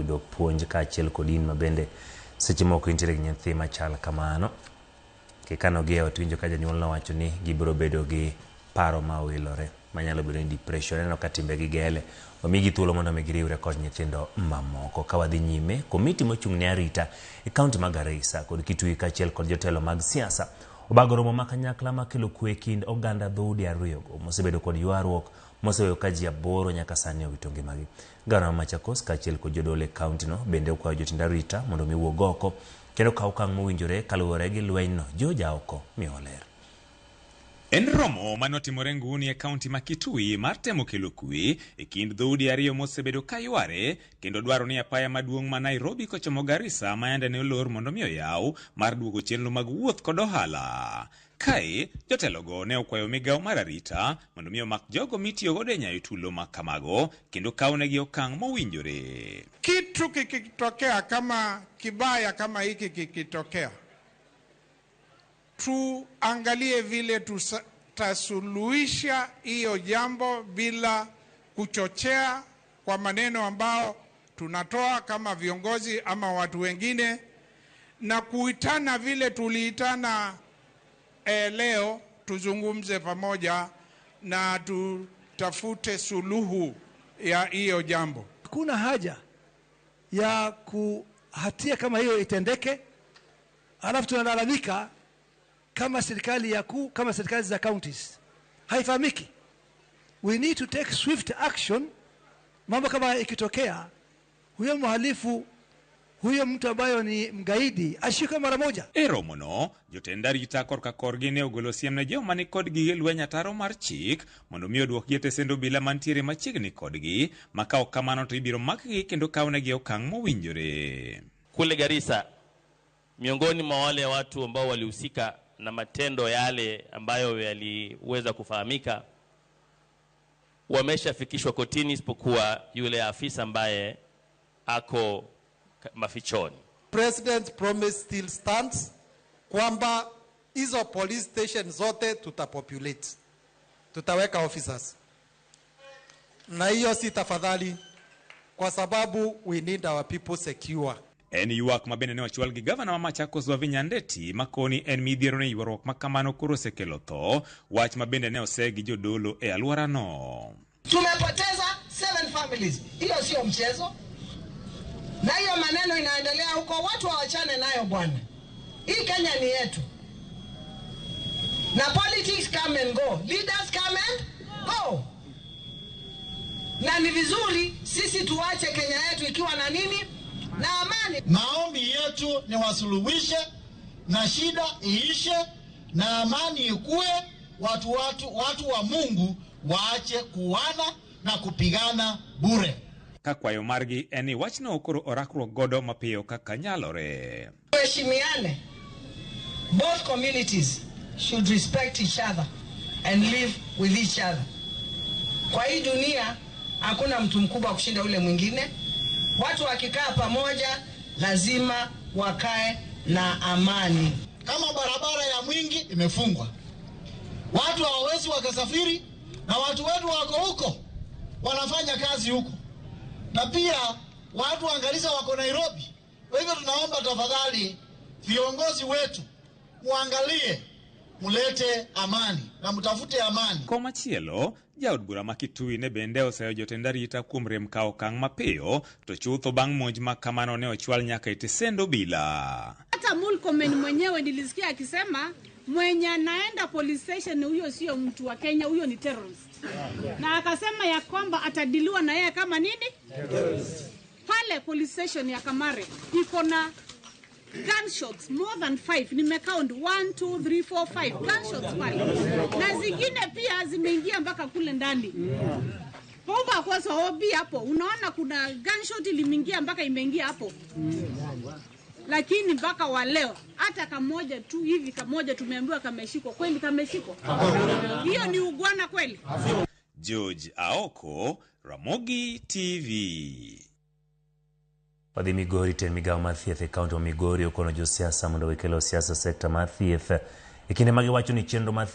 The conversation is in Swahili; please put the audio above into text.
yudo puonj ka achiel kodin mabende seche moko intere gi nyathi machal kamano. Kikano gi ot winjo ka janyuol nowacho ni gibiro bedo gi paro ma owilore manyalo bedo ni depression eno ka timbe gi gele omigi thuolo mondo giriwre kod nyithindo mamoko. Ka wadhi nyime, komiti mochung' ne arita e kaunti ma Garissa kod Kitui kaachiel kod jotelo mag siasa obago romo ma kanyakla makelo kwe kind oganda dhoudi ariyogo mosebedo kod ywaruok moseweyo ka ji 8 nyaka sani owito ngimagi. Gavana ma Machakos kaachiel kod jodolo e kaunti no bende okwayo jotend arita mondo miwuog oko kendo kaw okang' mowinjore kaluwore gi lwenyno. Joja oko miyo ler. En romo manotimore nguni e kaunti ma Kitui mar temo kelo kwe e kind dhoudi ariyo mosebedo ka yware kendo dwaro ni apaya maduong' ma Nairobi kochomo Garissa ma yande ne olor mondo miyo yaw mar duogo chenro mag wuoth kod ohala. Kae jotelogo ne okwayo migawo mar arita mondo miyo mak jogo mitiyo godo e nyayo tulo ma kamago kendo kawnegi okang' mowinjore. Kitu kikitokea kama kibaya kama hiki kikitokea, tuangalie vile tutasuluhisha hiyo jambo bila kuchochea kwa maneno ambao tunatoa kama viongozi ama watu wengine, na kuitana vile tuliitana leo, tuzungumze pamoja na tutafute suluhu ya hiyo jambo. Kuna haja ya kuhatia kama hiyo itendeke, alafu tunalalamika kama serikali ya kuu, kama serikali za counties haifahamiki. We need to take swift action. Mambo kama ikitokea, huyo mhalifu, huyo mtu ambayo ni mgaidi ashikwe mara moja. Eromono jotend arita korka korgi ne ogolo siem ne joma ni kod gige lweny ataro mar chik mondo miyo duok gi tesendo bila mantiere machiegni kodgi, makao kamano to ibiro makgi kendo kawnegi okang' mowinjore. Kule Garissa, miongoni mwa wale watu ambao walihusika na matendo yale ambayo yaliweza kufahamika wameshafikishwa kotini, isipokuwa yule afisa ambaye ako mafichoni. President's promise still stands kwamba hizo police station zote tutapopulate, tutaweka officers, na hiyo si tafadhali, kwa sababu we need our people secure. En ywak mabende ne ochwal gi gavana ma Machakos Wavinya Ndeti makoni en midhiero ne ywaruok makamano koro osekelo tho, wach mabende ne osegi jodolo e alworano. Tumepoteza 7 families. Hiyo sio mchezo. Na hiyo maneno inaendelea huko, watu waachane nayo bwana. Hii Kenya ni yetu. Na politics come and go. Leaders come and go. Na ni vizuri sisi tuache Kenya yetu ikiwa na nini? Na amani. Maombi yetu ni wasuluhishe na shida iishe na amani ikue, watu wa Mungu waache kuwana na kupigana bure. Kakwayo margi eni wachno okoro orakruok godo mapiyo kaka nyalore. Heshimiane. Both communities should respect each other and live with each other. Kwa hii dunia hakuna mtu mkubwa kushinda ule mwingine. Watu wakikaa pamoja lazima wakae na amani. Kama barabara ya Mwingi imefungwa, watu hawawezi wakasafiri, na watu wetu wako huko wanafanya kazi huko, na pia watu waangaliza wako Nairobi. Kwa hivyo tunaomba tafadhali viongozi wetu muangalie, mulete amani na mtafute amani. Koma chielo, jaod bura ma Kitui ne bende oseyo jotend arita kuom rem kawo okang' mapiyo to chutho bang' monj ma kamano ne ochwal nyaka itesendo bila. Hata Murkomen mwenyewe nilisikia akisema mwenye anaenda police station huyo sio mtu wa Kenya, huyo ni terrorist. Na akasema ya kwamba atadiliwa na yeye kama nini? Terrorist. Pale police station ya Kamare iko na gunshots more than 5. Nimecount 1 2 3 4 5 gunshots pale. Na zingine pia zimeingia mpaka kule ndani. Pomba kwa sababu hapo unaona kuna gunshot ilimingia mpaka imeingia hapo. Lakini mpaka wa leo hata kamoja tu hivi, kamoja tumeambiwa kameshikwa. Kweli kameshikwa? Hiyo ni ugwana kweli? George Aoko, Ramogi TV. Wadhi Migori ten migawo mar thieth e kaunti wa Migori okono josiasa mondo wekelo siasa sekta mar thieth. Ikinde magi wacho ni chenro mar